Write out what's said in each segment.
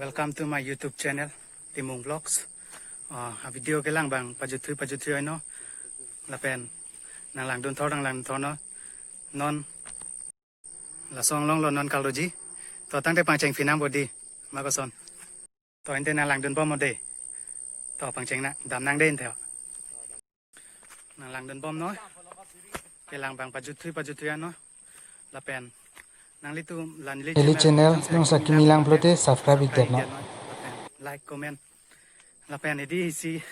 Welcome to my YouTube channel, Timung Vlogs. Video cái lang bằng pajutri nó là pen nang lang don thor nó non là song long lon non kaldoji to tang te pang cheng finam body ma ko son to ente nang lang don bom de to pang cheng na dam nang den theo nang lang don bom nó cái lang bằng pajutri nó là pen nang litu lan li channel nong sakimi lang plote subscribe it no like comment la pen di si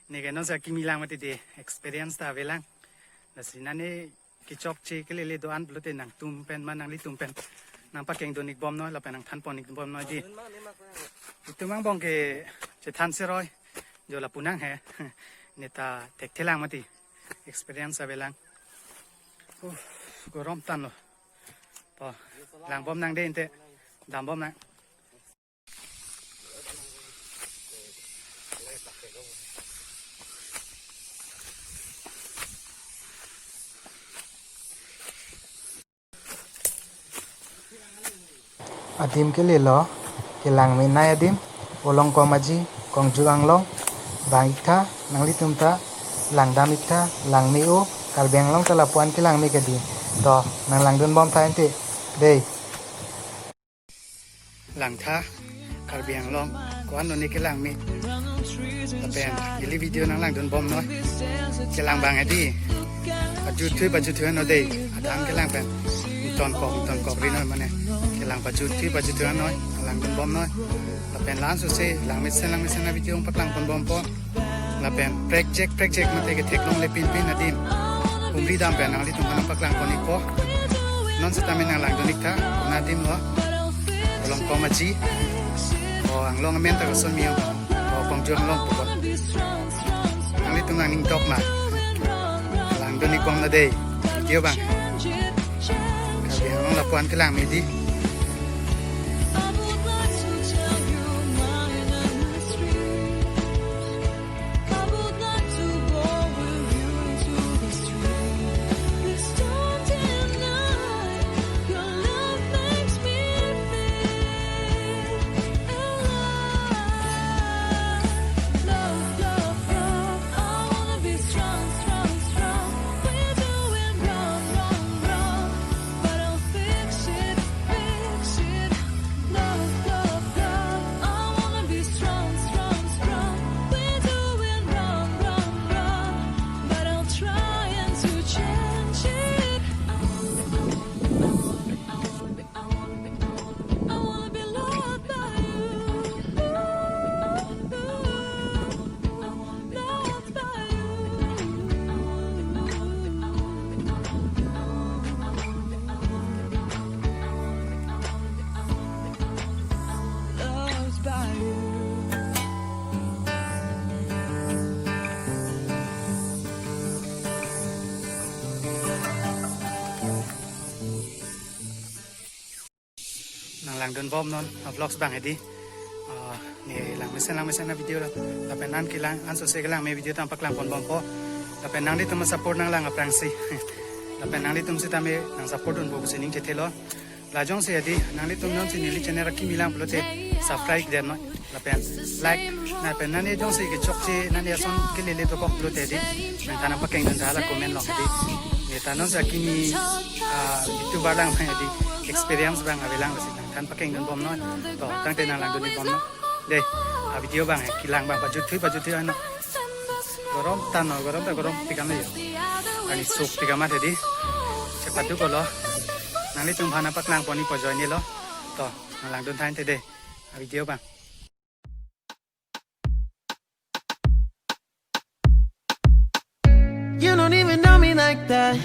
ne ke no sakimi lang mati de experience ta velang la sinane ki chok che ke le do an plote nang tum pen man nang li tum pen nang pa keng donik bom no la pen nang than ponik bom no di itu mang bong ke che than se roi jo la punang he neta tek thelang mati experience ta velang ko rom tan lo lang bom nang den te dam bom nang adim ke le lo ke lang me nai adim olong ko maji kong juang long bang ikta nang li tumta lang dam ikta lang me o kal beng long tala puan ke lang me ke di to nang lang don bom ta ente đây lang tha kal biang long kwan no ni ke lang mi ta pen ili video nang lang don bom no ke lang bang adi paju thui no dei adang ke lang pen ton kok ri no mane ke lang paju thui no lang don bom no ta pen lan su se lang mi sen na video pak lang pon bom po la pen project mate ke thek long le pin adim umri dam pen nang li tum kan pak lang pon ko non sa tamin ang lang donik ta nadim lo long ko maji o ang long amen ta son miyo o pang jong long po ang litung nang ning tok ma lang donik kong na day dio bang kabi ang la puan kelang mi di lang don bom non vlogs bang edi ni lang mesen na video la tapi nan kilang an so se kilang me video tampak lang pon bom po tapi nang di tum support nang lang aprang si tapi nang di tum si tame nang support un bo sining che thelo la jong se edi nang di tum non si ni channel ra kimi lang plote subscribe den no la pen like na pen nan ni jong se ke chok che nan ya son ke le to ko plote di nang tanam pa keng dan la comment lo edi ni tanon sa kimi youtube lang ma edi experience bang avelang basi kan pakai ngon bom no to tang te nang lang doni bom no de video bang kilang bang paju thui ano gorom tikam le ani suk tikam ate di cepat du ko lo nang ni tum phana pak lang poni po join ni lo to nang lang don thain te de video bang You don't even know me like that.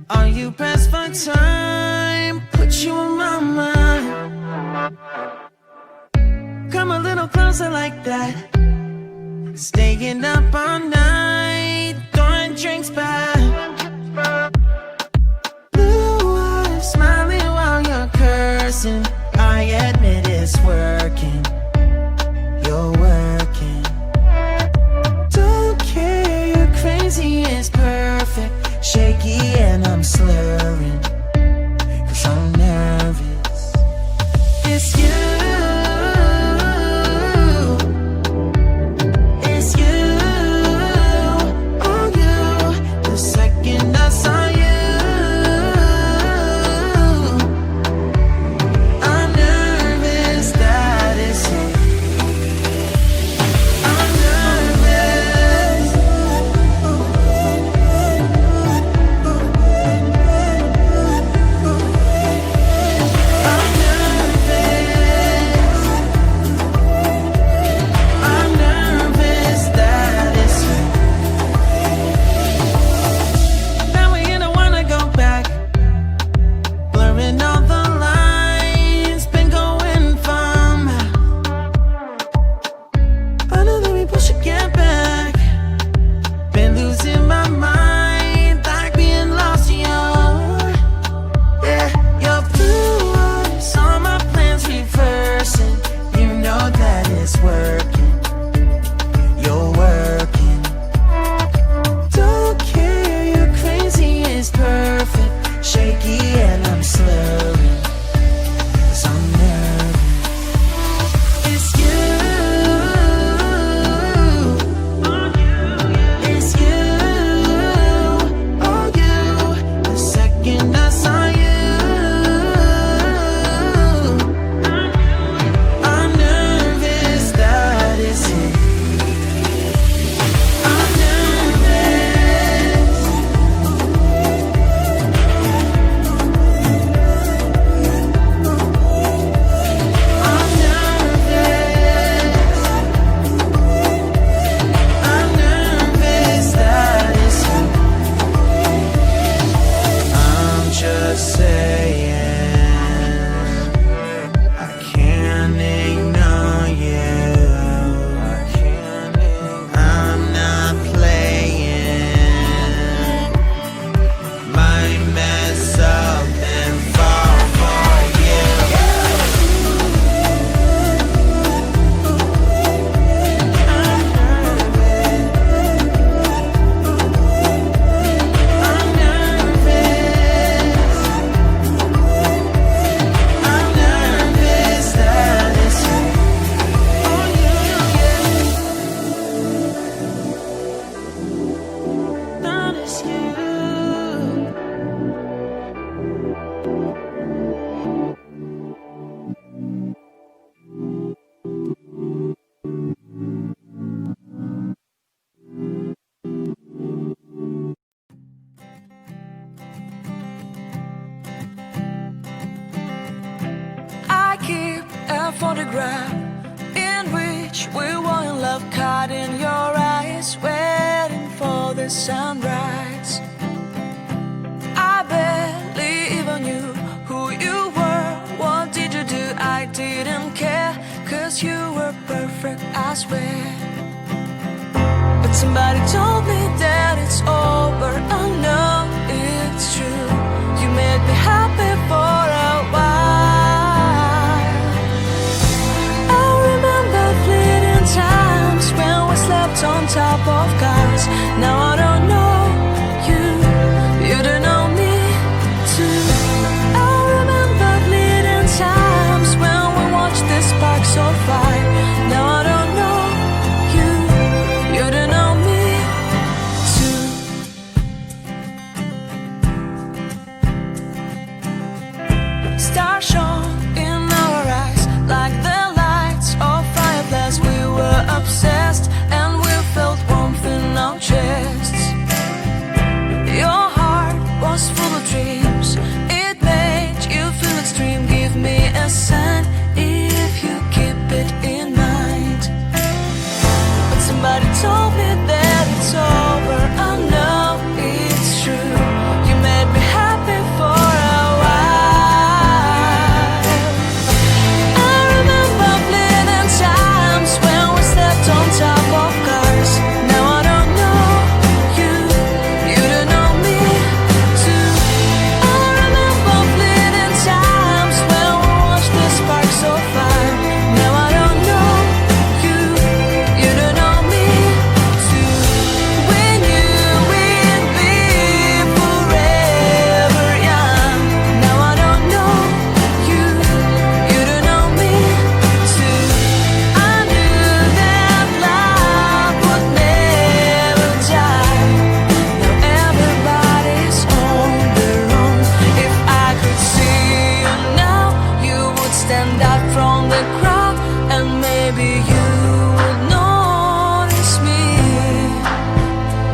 Are you pressed for time? Put you in my mind. Come a little closer like that. Staying up all night, throwing drinks back. Blue eyes smiling while you're cursing. I admit it's working. You're working. Don't care, you're crazy, it's perfect. Shaky and I'm slurring, 'cause I'm nervous. It's you. photograph in which we were in love, caught in your eyes, waiting for the sunrise. I barely even knew who you were. What did you do? I didn't care, 'cause you were perfect, I swear. But somebody told me that it's over. I know it's true. You made me happy for a while. I remember fleeting times when we slept on top of cars. Now I don't know you, you don't know me too. I remember fleeting times when we watched the sparks of fire. Now I don't know you, you don't know me too. Stars shone in our eyes like the lights of fireflies. We were obsessed and we felt warmth in our chests. Your heart was full of dreams. It made you feel extreme. Give me a sign if you keep it in mind. But somebody told me that it's over. I know it's true. You made me happy for a while. I remember fleeting times when we slept on top of cars. Now I don't know you, you don't know me too. I remember fleeting times when we watched the sparks of fire. Now I don't know you, you don't know me too. We knew we'd be forever young. Now I don't know you, you don't know me too. I knew that love would never die. Now everybody's on their own. If I could see you now, you would stand out from the crowd, and maybe you would notice me.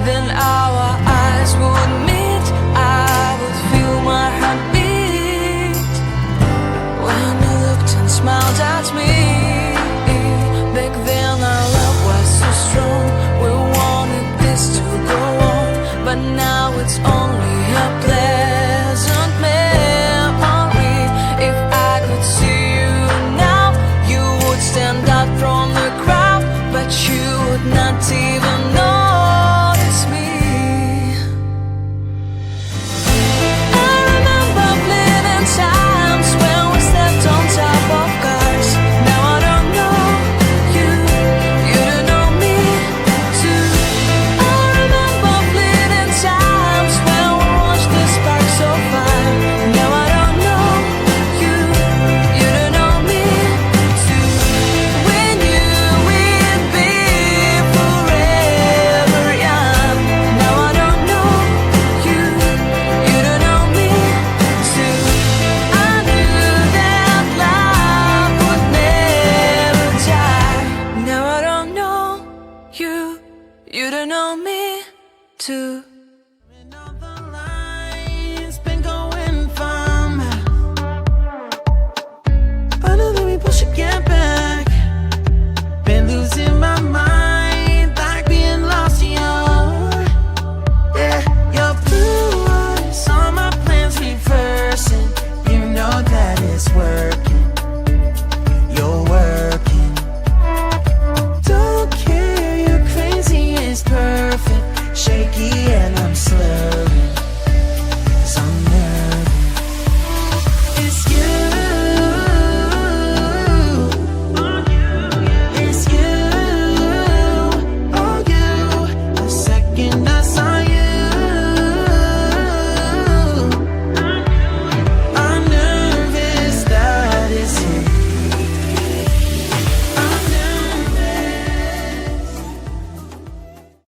Then our eyes would meet. I would feel my heart beat when you looked and smiled at me.